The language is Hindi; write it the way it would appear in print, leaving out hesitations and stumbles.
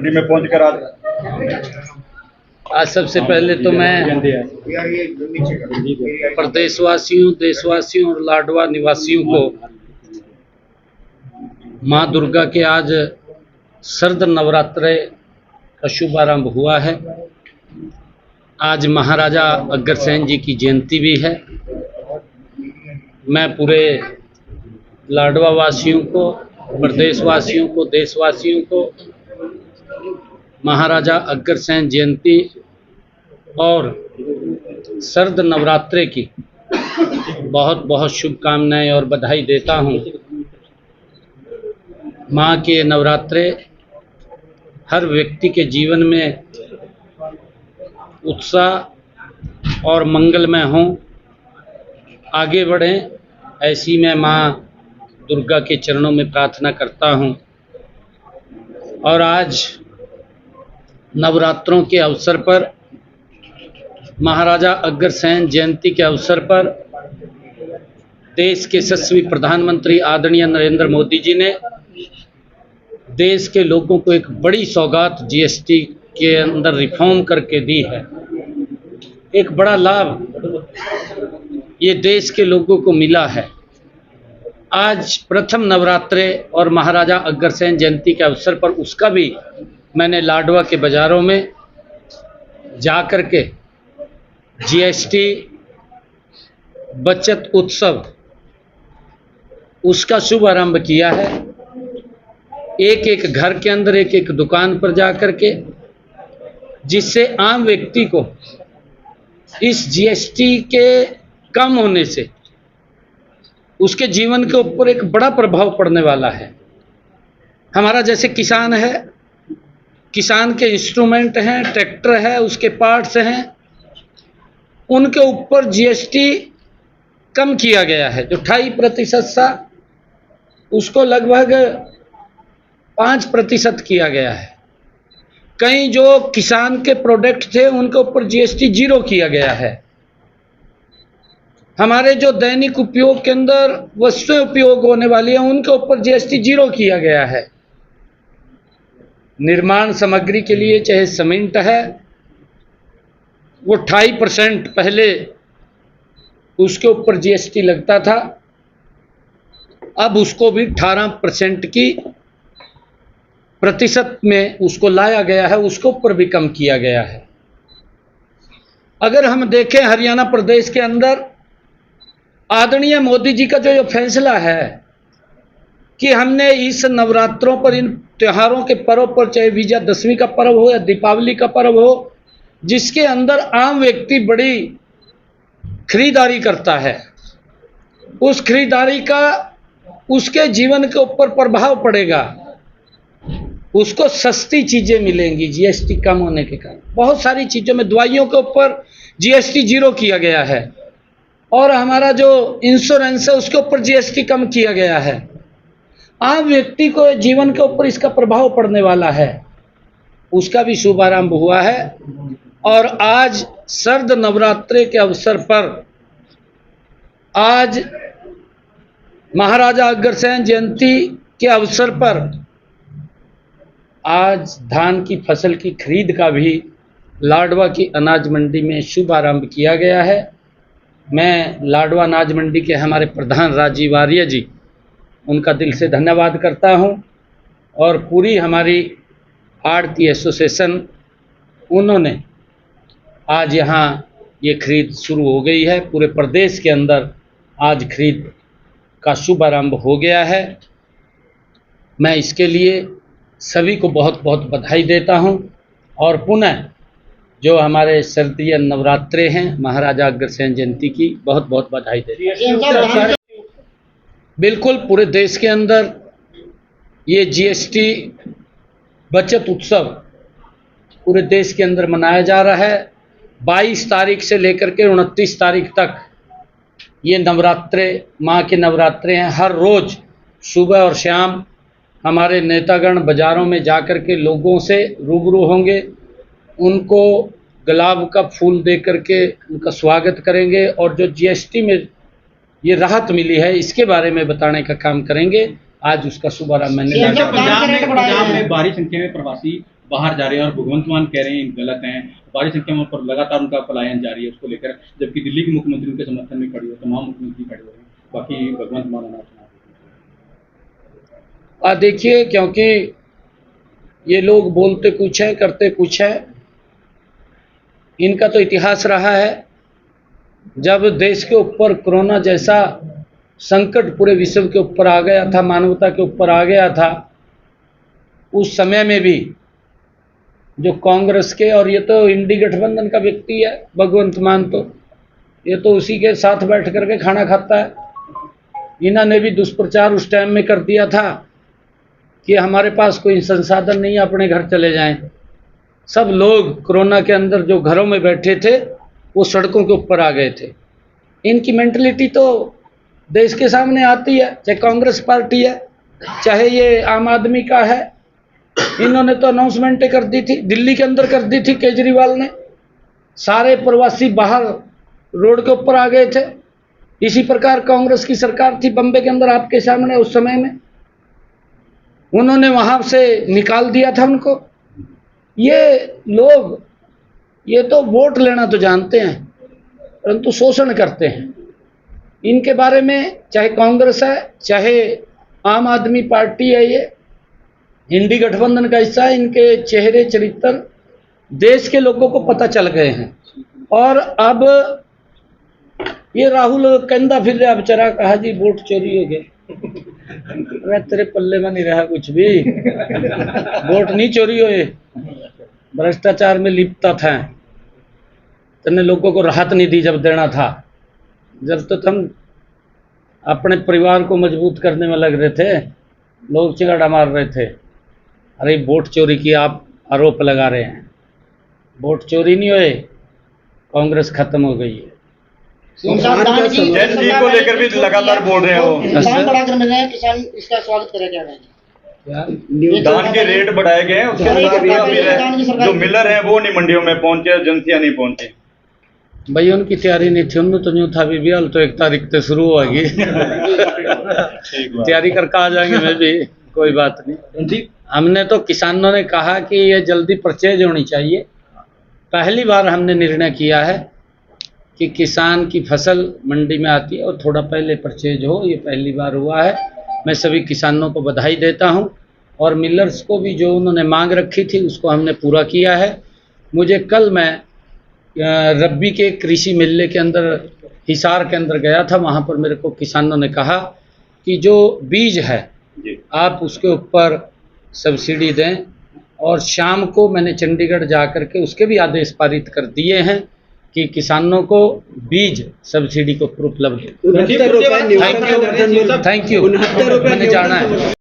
मंडी में पहुंचकर आज सबसे पहले तो मैं प्रदेशवासियों, देशवासियों और लाडवा निवासियों को माँ दुर्गा के आज शरद नवरात्रे का शुभारंभ हुआ है। आज महाराजा अग्रसेन जी की जयंती भी है। मैं पूरे लाडवा वासियों को, प्रदेशवासियों को, देशवासियों को महाराजा अग्रसेन जयंती और शरद नवरात्रे की बहुत बहुत शुभकामनाएं और बधाई देता हूं। माँ के नवरात्रे हर व्यक्ति के जीवन में उत्साह और मंगलमय हों, आगे बढ़ें, ऐसी मैं माँ दुर्गा के चरणों में प्रार्थना करता हूं। और आज नवरात्रों के अवसर पर, महाराजा अग्रसेन जयंती के अवसर पर देश के यशस्वी प्रधानमंत्री आदरणीय नरेंद्र मोदी जी ने देश के लोगों को एक बड़ी सौगात जीएसटी के अंदर रिफॉर्म करके दी है। एक बड़ा लाभ ये देश के लोगों को मिला है। आज प्रथम नवरात्रे और महाराजा अग्रसेन जयंती के अवसर पर उसका भी मैंने लाडवा के बाज़ारों में जाकर के जीएसटी बचत उत्सव उसका शुभारंभ किया है। एक एक घर के अंदर, एक एक दुकान पर जाकर के, जिससे आम व्यक्ति को इस जीएसटी के कम होने से उसके जीवन के ऊपर एक बड़ा प्रभाव पड़ने वाला है। हमारा जैसे किसान है, किसान के इंस्ट्रूमेंट हैं, ट्रैक्टर है, उसके पार्ट्स हैं, उनके ऊपर जीएसटी कम किया गया है। जो 2.5% था उसको लगभग 5% किया गया है। कई जो किसान के प्रोडक्ट थे उनके ऊपर जीएसटी 0 किया गया है। हमारे जो दैनिक उपयोग के अंदर वस्तुएं उपयोग होने वाली हैं उनके ऊपर जीएसटी 0 किया गया है। निर्माण सामग्री के लिए चाहे सीमेंट है, वो 2.5% पहले उसके ऊपर जीएसटी लगता था, अब उसको भी 18% की प्रतिशत में उसको लाया गया है, उसके ऊपर भी कम किया गया है। अगर हम देखें हरियाणा प्रदेश के अंदर आदरणीय मोदी जी का जो फैसला है कि हमने इस नवरात्रों पर, इन त्योहारों के पर्व पर, चाहे विजयादशमी का पर्व हो या दीपावली का पर्व हो, जिसके अंदर आम व्यक्ति बड़ी खरीदारी करता है, उस खरीदारी का उसके जीवन के ऊपर प्रभाव पड़ेगा। उसको सस्ती चीज़ें मिलेंगी जीएसटी कम होने के कारण। बहुत सारी चीज़ों में, दवाइयों के ऊपर जीएसटी 0 किया गया है, और हमारा जो इंश्योरेंस है उसके ऊपर जीएसटी कम किया गया है। आम व्यक्ति को जीवन के ऊपर इसका प्रभाव पड़ने वाला है, उसका भी शुभारंभ हुआ है। और आज शरद नवरात्रे के अवसर पर, आज महाराजा अग्रसेन जयंती के अवसर पर, आज धान की फसल की खरीद का भी लाडवा की अनाज मंडी में शुभारंभ किया गया है। मैं लाडवा अनाज मंडी के हमारे प्रधान राजीव आर्य जी, उनका दिल से धन्यवाद करता हूं, और पूरी हमारी आढ़ती एसोसिएशन, उन्होंने आज यहाँ ये खरीद शुरू हो गई है। पूरे प्रदेश के अंदर आज खरीद का शुभारंभ हो गया है। मैं इसके लिए सभी को बहुत बहुत बधाई देता हूं, और पुनः जो हमारे शरदीय नवरात्रे हैं महाराजा अग्रसेन जयंती की बहुत बहुत बधाई देता हूं। बिल्कुल पूरे देश के अंदर ये जीएसटी बचत उत्सव पूरे देश के अंदर मनाया जा रहा है। 22 तारीख से लेकर के 29 तारीख तक ये नवरात्रे, माँ के नवरात्रे हैं। हर रोज़ सुबह और शाम हमारे नेतागण बाज़ारों में जाकर के लोगों से रूबरू होंगे, उनको गुलाब का फूल दे करके उनका स्वागत करेंगे, और जो जीएसटी में ये राहत मिली है इसके बारे में बताने का काम करेंगे। आज उसका शुभारंभ मैंने पंजाब में भारी संख्या में प्रवासी बाहर जा रहे हैं और भगवंत मान कह रहे हैं गलत हैं, भारी संख्या में पर लगातार उनका पलायन जारी है उसको लेकर, जबकि दिल्ली के मुख्यमंत्री उनके समर्थन में खड़ी हो, तमाम मुख्यमंत्री खड़े हो रहे हैं, बाकी भगवंत मान देखिए, क्योंकि ये लोग बोलते कुछ है करते कुछ है। इनका तो इतिहास रहा है, जब देश के ऊपर कोरोना जैसा संकट पूरे विश्व के ऊपर आ गया था, मानवता के ऊपर आ गया था, उस समय में भी जो कांग्रेस के, और ये तो इंडी गठबंधन का व्यक्ति है भगवंत मान, तो ये तो उसी के साथ बैठ करके खाना खाता है। इन्होंने भी दुष्प्रचार उस टाइम में कर दिया था कि हमारे पास कोई संसाधन नहीं है, अपने घर चले जाएं। सब लोग कोरोना के अंदर जो घरों में बैठे थे वो सड़कों के ऊपर आ गए थे। इनकी मेंटलिटी तो देश के सामने आती है, चाहे कांग्रेस पार्टी है, चाहे ये आम आदमी का है। इन्होंने तो अनाउंसमेंटें कर दी थी, दिल्ली के अंदर कर दी थी केजरीवाल ने, सारे प्रवासी बाहर रोड के ऊपर आ गए थे। इसी प्रकार कांग्रेस की सरकार थी बम्बे के अंदर आपके सामने, उस समय में उन्होंने वहां से निकाल दिया था उनको। ये लोग ये तो वोट लेना तो जानते हैं, परंतु शोषण करते हैं। इनके बारे में चाहे कांग्रेस है चाहे आम आदमी पार्टी है, ये इंडी गठबंधन का हिस्सा है, इनके चेहरे चरित्र देश के लोगों को पता चल गए हैं। और अब ये राहुल कहता फिर रहा बेचारा, कहा जी वोट चोरी हो गए। मैं तेरे पल्ले में नहीं रहा कुछ भी, वोट नहीं चोरी हुए, भ्रष्टाचार में लिप्त था। तेने लोगों को राहत नहीं दी जब देना था, जब तक हम अपने परिवार को मजबूत करने में लग रहे थे, लोग चिगाड़ा मार रहे थे। अरे वोट चोरी की आप आरोप लगा रहे हैं, वोट चोरी नहीं हुए, कांग्रेस खत्म हो गई है। जैन जी को लेकर भी लगातार बोल रहे हैं वो, दान बढ़ाकर मिल रहे हैं, किसान इसका स्वागत करेगा। दान के रेट बढ़ाए गए हैं, उसके साथ जो मिलर हैं वो नहीं मंडियों में पहुंचे, एजेंसियां नहीं पहुंची। भाई उनकी तैयारी नहीं थी, उन्होंने तो न्यू था भी हाल तो 1 तारीख से शुरू होगी। तैयारी करके आ जाएंगे, मैं भी कोई बात नहीं। हमने तो किसानों ने कहा कि ये जल्दी परचेज होनी चाहिए। पहली बार हमने निर्णय किया है कि किसान की फसल मंडी में आती है और थोड़ा पहले परचेज हो, ये पहली बार हुआ है। मैं सभी किसानों को बधाई देता हूं, और मिलर्स को भी जो उन्होंने मांग रखी थी उसको हमने पूरा किया है। मुझे कल मैं रब्बी के कृषि मेले के अंदर हिसार के अंदर गया था, वहाँ पर मेरे को किसानों ने कहा कि जो बीज है आप उसके ऊपर सब्सिडी दें, और शाम को मैंने चंडीगढ़ जा कर के उसके भी आदेश पारित कर दिए हैं कि किसानों को बीज सब्सिडी को उपलब्ध। थैंक यू, मैंने जाना है।